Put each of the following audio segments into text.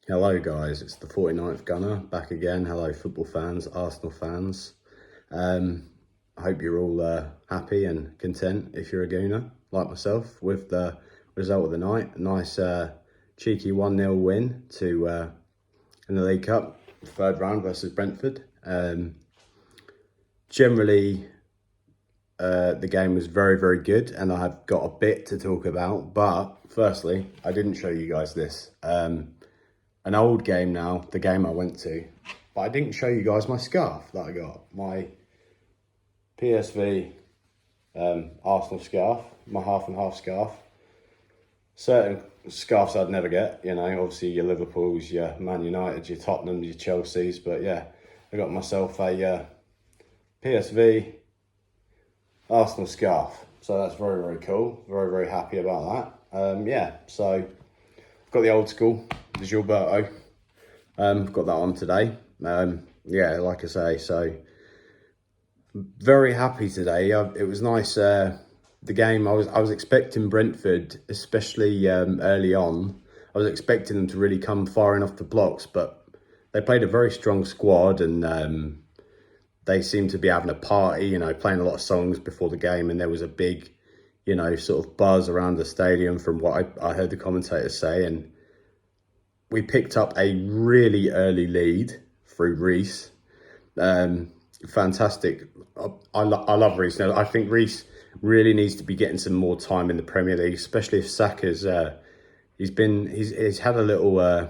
Hello guys, it's the 49th Gunner back again. Hello football fans, Arsenal fans. I hope you're all happy and content if you're a Gooner, like myself, with the result of the night. A nice cheeky 1-0 win to in the League Cup, third round versus Brentford. Generally, the game was very, very good and I have got a bit to talk about. But firstly, I didn't show you guys this. An old game now, the game I went to, but I didn't show you guys my scarf that I got. My PSV Arsenal scarf, my half and half scarf. Certain scarves I'd never get, you know, obviously your Liverpools, your Man United, your Tottenham, your Chelseas, but yeah, I got myself a PSV Arsenal scarf. So that's very, very cool. Very, very happy about that. So I've got the old school, the Gilberto. Got that on today. Like I say, so very happy today. It was nice. The game, I was expecting Brentford, especially early on. I was expecting them to really come firing off the blocks, but they played a very strong squad and they seemed to be having a party, you know, playing a lot of songs before the game, and there was a big, you know, sort of buzz around the stadium from what I heard the commentators say. And we picked up a really early lead through Reece. Fantastic. I love Reece. Now, I think Reece really needs to be getting some more time in the Premier League, especially if Saka's he's had a little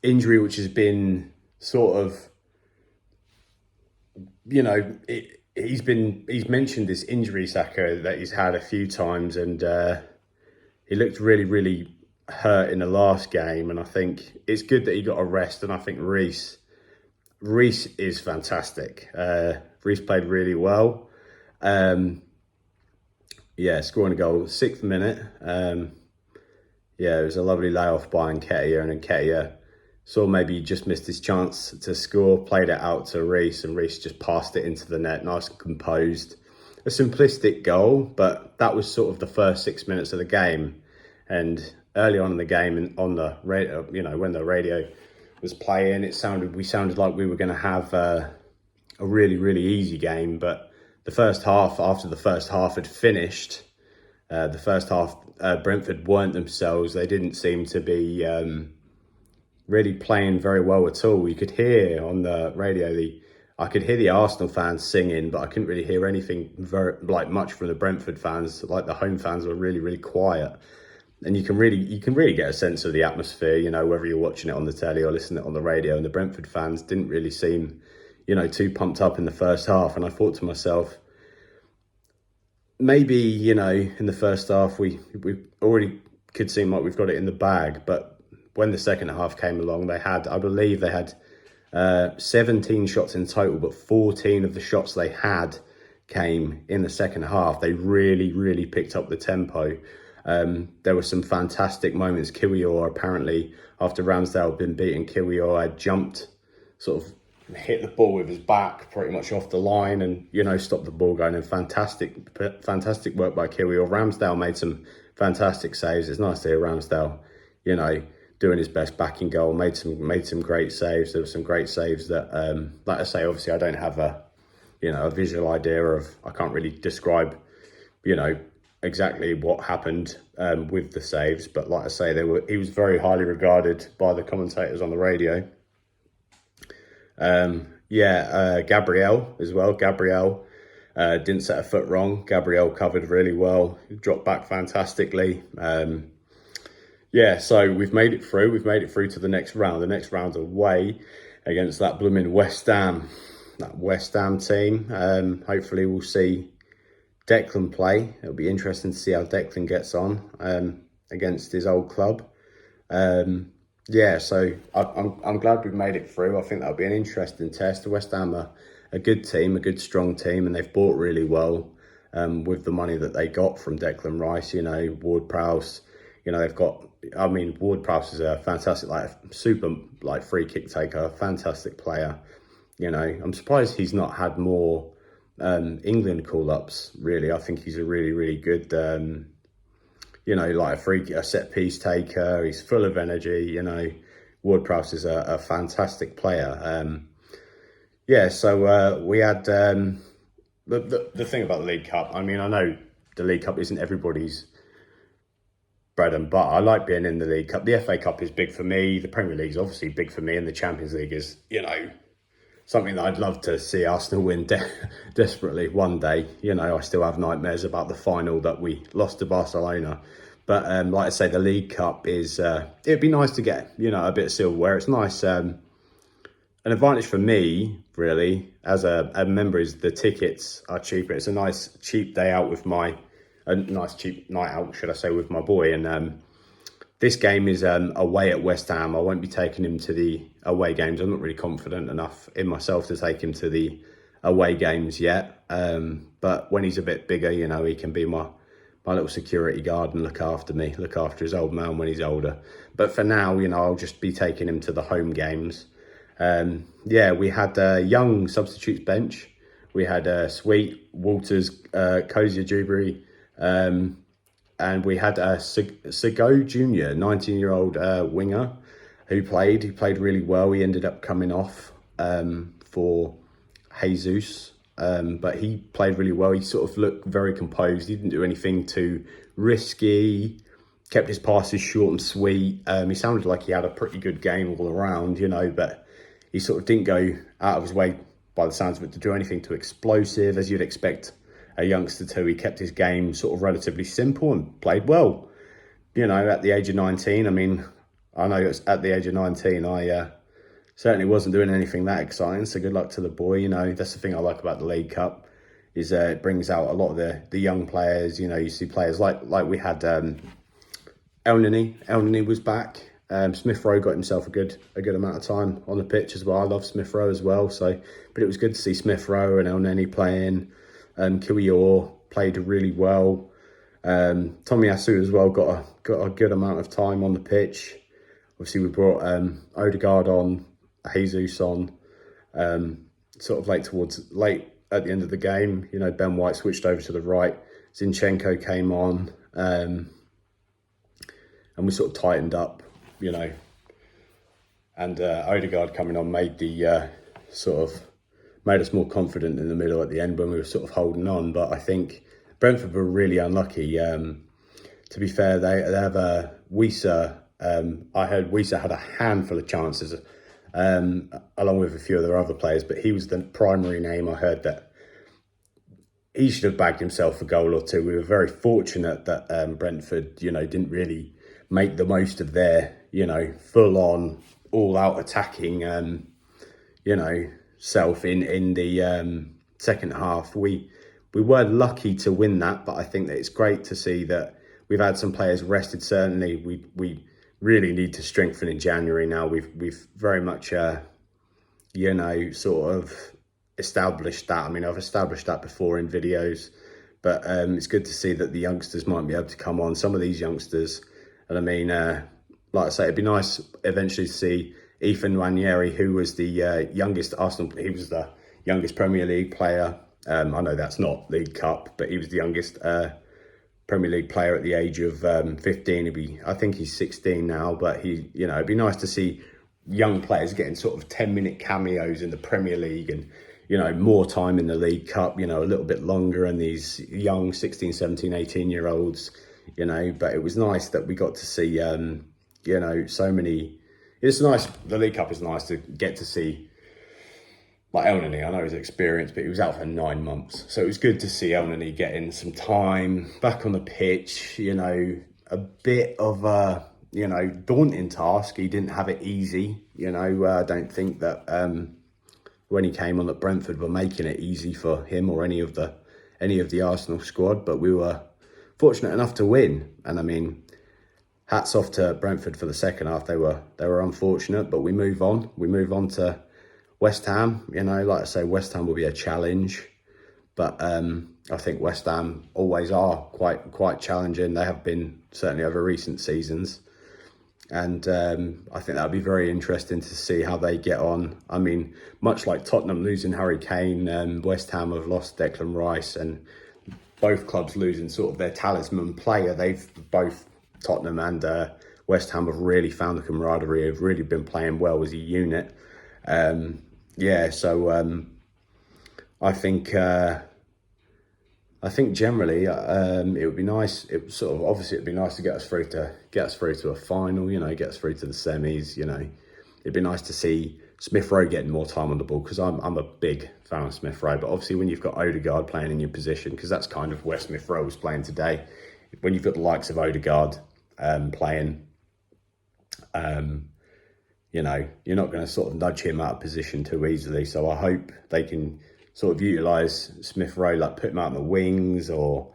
injury which has been sort of, you know, he's mentioned this injury, Saka, that he's had a few times, and he looked really, really hurt in the last game, and I think it's good that he got a rest. And I think Reece is fantastic. Reece played really well. Scoring a goal, 6th minute. It was a lovely layoff by Nketiah, and Nketiah saw maybe he just missed his chance to score, played it out to Reece, and Reece just passed it into the net, nice and composed. A simplistic goal, but that was sort of the first 6 minutes of the game. And early on in the game, and on the radio, you know, when the radio was playing, we sounded like we were going to have a really, really easy game. But the first half, after the first half had finished, the first half, Brentford weren't themselves. They didn't seem to be really playing very well at all. You could hear on the radio, I could hear the Arsenal fans singing, but I couldn't really hear anything much from the Brentford fans. Like the home fans were really, really quiet. And you can really get a sense of the atmosphere, you know, whether you're watching it on the telly or listening to it on the radio. And the Brentford fans didn't really seem, you know, too pumped up in the first half. And I thought to myself, maybe, you know, in the first half, we already could seem like we've got it in the bag. But when the second half came along, I believe they had 17 shots in total, but 14 of the shots they had came in the second half. They really, really picked up the tempo. There were some fantastic moments. Kiwior, apparently, after Ramsdale had been beaten, Kiwior had jumped, sort of hit the ball with his back pretty much off the line and, you know, stopped the ball going. And fantastic work by Kiwior. Ramsdale made some fantastic saves. It's nice to hear Ramsdale, you know, doing his best back in goal. Made some great saves. There were some great saves that, like I say, obviously I don't have a visual idea of, I can't really describe, you know, exactly what happened with the saves, but like I say, he was very highly regarded by the commentators on the radio. Gabriel as well. Gabriel didn't set a foot wrong. Gabriel covered really well. He dropped back fantastically. So we've made it through. We've made it through to the next round. The next round's away against that blooming West Ham team. Hopefully we'll see Declan play. It'll be interesting to see how Declan gets on against his old club. So I'm glad we've made it through. I think that'll be an interesting test. The West Ham are a good team, a good strong team, and they've bought really well with the money that they got from Declan Rice. You know, Ward-Prowse. You know, Ward-Prowse is a fantastic, super free kick taker, fantastic player. You know, I'm surprised he's not had more England call-ups, really. I think he's a really, really good you know, like a set piece taker. He's full of energy, you know. Ward-Prowse is a fantastic player. Yeah, so we had the thing about the League Cup. I mean, I know the League Cup isn't everybody's bread and butter. I like being in the League Cup. The FA Cup is big for me. The Premier League is obviously big for me, and the Champions League is, you know, something that I'd love to see Arsenal win desperately one day. You know, I still have nightmares about the final that we lost to Barcelona. But like I say, the League Cup is, it'd be nice to get, you know, a bit of silverware. It's nice. An advantage for me, really, as a member, is the tickets are cheaper. It's a nice cheap day out with a nice cheap night out, should I say, with my boy. And this game is away at West Ham. I won't be taking him to the away games. I'm not really confident enough in myself to take him to the away games yet. But when he's a bit bigger, you know, he can be my little security guard and look after me, look after his old man when he's older. But for now, you know, I'll just be taking him to the home games. Yeah, we had a young substitutes bench. We had Sweet, Walters, Cozier, Dewberry, and we had Sego Jr., 19-year-old winger who played. He played really well. He ended up coming off for Jesus, but he played really well. He sort of looked very composed. He didn't do anything too risky, kept his passes short and sweet. He sounded like he had a pretty good game all around, you know, but he sort of didn't go out of his way, by the sounds of it, to do anything too explosive, as you'd expect a youngster to. He kept his game sort of relatively simple and played well. You know, at the age of 19, I mean, I know it's at the age of 19, I certainly wasn't doing anything that exciting, so good luck to the boy. You know, that's the thing I like about the League Cup, is it brings out a lot of the young players. You know, you see players like we had El was back. Smith Rowe got himself a good amount of time on the pitch as well. I love Smith Rowe as well. So, but it was good to see Smith Rowe and El Neni playing. Kiwior played really well. Tomiyasu as well got a good amount of time on the pitch. Obviously, we brought Odegaard on, Jesus on, sort of late at the end of the game. You know, Ben White switched over to the right. Zinchenko came on, and we sort of tightened up. You know, and Odegaard coming on made us more confident in the middle at the end when we were sort of holding on. But I think Brentford were really unlucky. To be fair, they have Wissa. I heard Wissa had a handful of chances, along with a few of their other players, but he was the primary name. I heard that he should have bagged himself a goal or two. We were very fortunate that Brentford, you know, didn't really make the most of their, you know, full-on, all-out attacking, you know, self in the second half. We were lucky to win that, but I think that it's great to see that we've had some players rested. Certainly, we really need to strengthen in January now. We've very much, you know, sort of established that. I mean, I've established that before in videos, but it's good to see that the youngsters might be able to come on. Some of these youngsters, and I mean, like I say, it'd be nice eventually to see Ethan Nwaneri, who was the youngest Arsenal. He was the youngest Premier League player. I know that's not League Cup, but he was the youngest Premier League player at the age of 15. I think he's 16 now, but you know, it'd be nice to see young players getting sort of 10-minute cameos in the Premier League and, you know, more time in the League Cup, you know, a little bit longer, and these young 16, 17, 18-year-olds, you know. But it was nice that we got to see, you know, so many. It's nice, the League Cup is nice to get to see, like El Neni. I know he's experienced, but he was out for 9 months. So it was good to see El Neni getting some time back on the pitch, you know, a bit of a, you know, daunting task. He didn't have it easy, you know. I don't think that when he came on at Brentford were making it easy for him or any of the Arsenal squad, but we were fortunate enough to win. And I mean, hats off to Brentford for the second half. They were unfortunate, but we move on. We move on to West Ham. You know, like I say, West Ham will be a challenge, but I think West Ham always are quite challenging. They have been, certainly over recent seasons, and I think that'll be very interesting to see how they get on. I mean, much like Tottenham losing Harry Kane, West Ham have lost Declan Rice, and both clubs losing sort of their talisman player. They've both, Tottenham and West Ham, have really found the camaraderie, have really been playing well as a unit. Yeah, so I think generally it would be nice. It sort of obviously it'd be nice to get us through to a final. You know, get us through to the semis. You know, it'd be nice to see Smith Rowe getting more time on the ball, because I'm a big fan of Smith Rowe. But obviously, when you've got Odegaard playing in your position, because that's kind of where Smith Rowe was playing today. When you've got the likes of Odegaard playing, you know, you're not going to sort of nudge him out of position too easily. So I hope they can sort of utilise Smith Rowe, like put him out on the wings, or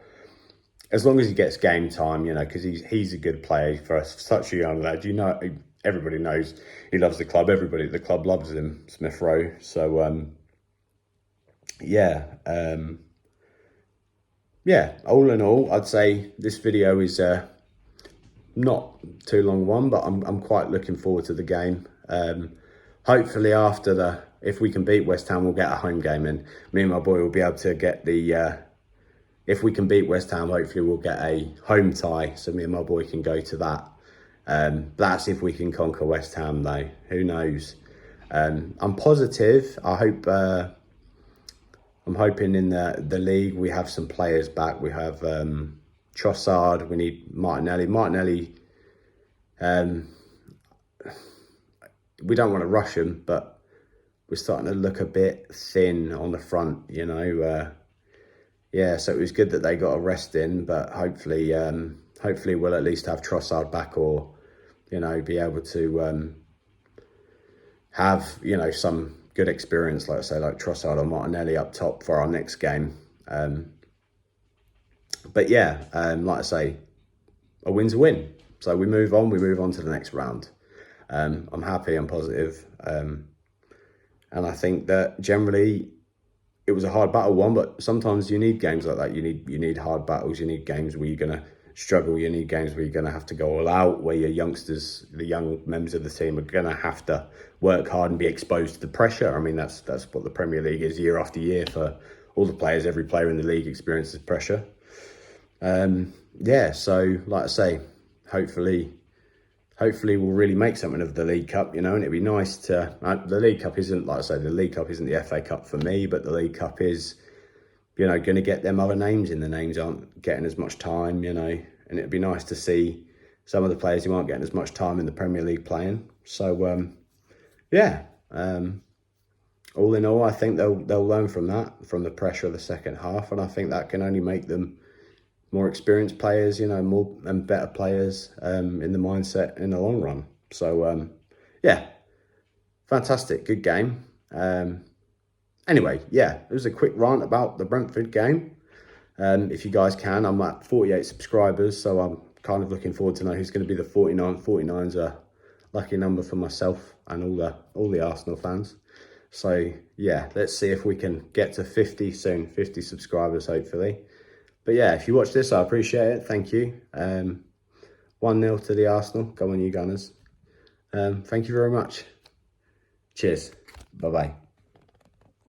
as long as he gets game time, you know, because he's a good player for such a young lad. You know, everybody knows he loves the club. Everybody at the club loves him, Smith Rowe. So yeah, yeah. All in all, I'd say this video is not too long one, but I'm quite looking forward to the game. Hopefully after if we can beat West Ham, we'll get a home game in. Me and my boy will be able to get the, if we can beat West Ham, hopefully we'll get a home tie, so me and my boy can go to that. That's if we can conquer West Ham though, who knows. I'm positive. I'm hoping in the league we have some players back. We have Trossard, we need Martinelli. We don't want to rush him, but we're starting to look a bit thin on the front, you know. Yeah, so it was good that they got a rest in, but hopefully we'll at least have Trossard back, or, you know, be able to have, you know, some good experience, like I say, like Trossard or Martinelli up top for our next game. But yeah, like I say, a win's a win. So we move on to the next round. I'm happy, I'm positive. And I think that generally it was a hard battle one, but sometimes you need games like that. You need hard battles. You need games where you're going to struggle. You need games where you're going to have to go all out, where your youngsters, the young members of the team, are going to have to work hard and be exposed to the pressure. I mean, that's what the Premier League is year after year for all the players. Every player in the league experiences pressure. Yeah, so like I say, hopefully we'll really make something of the League Cup, you know, and it'd be nice to, the League Cup isn't, like I say, the League Cup isn't the FA Cup for me, but the League Cup is, you know, going to get them other names in. The names aren't getting as much time, you know, and it'd be nice to see some of the players who aren't getting as much time in the Premier League playing. So, yeah, all in all, I think they'll learn from that, from the pressure of the second half, and I think that can only make them more experienced players, you know, more and better players in the mindset in the long run. So, yeah, fantastic, good game. Anyway, yeah, it was a quick rant about the Brentford game. If you guys can, I'm at 48 subscribers, so I'm kind of looking forward to know who's going to be the 49. 49's a lucky number for myself and all the Arsenal fans. So, yeah, let's see if we can get to 50 soon, 50 subscribers, hopefully. But yeah, if you watch this, I appreciate it. Thank you. 1-0 to the Arsenal. Go on, you Gunners. Thank you very much. Cheers. Bye-bye.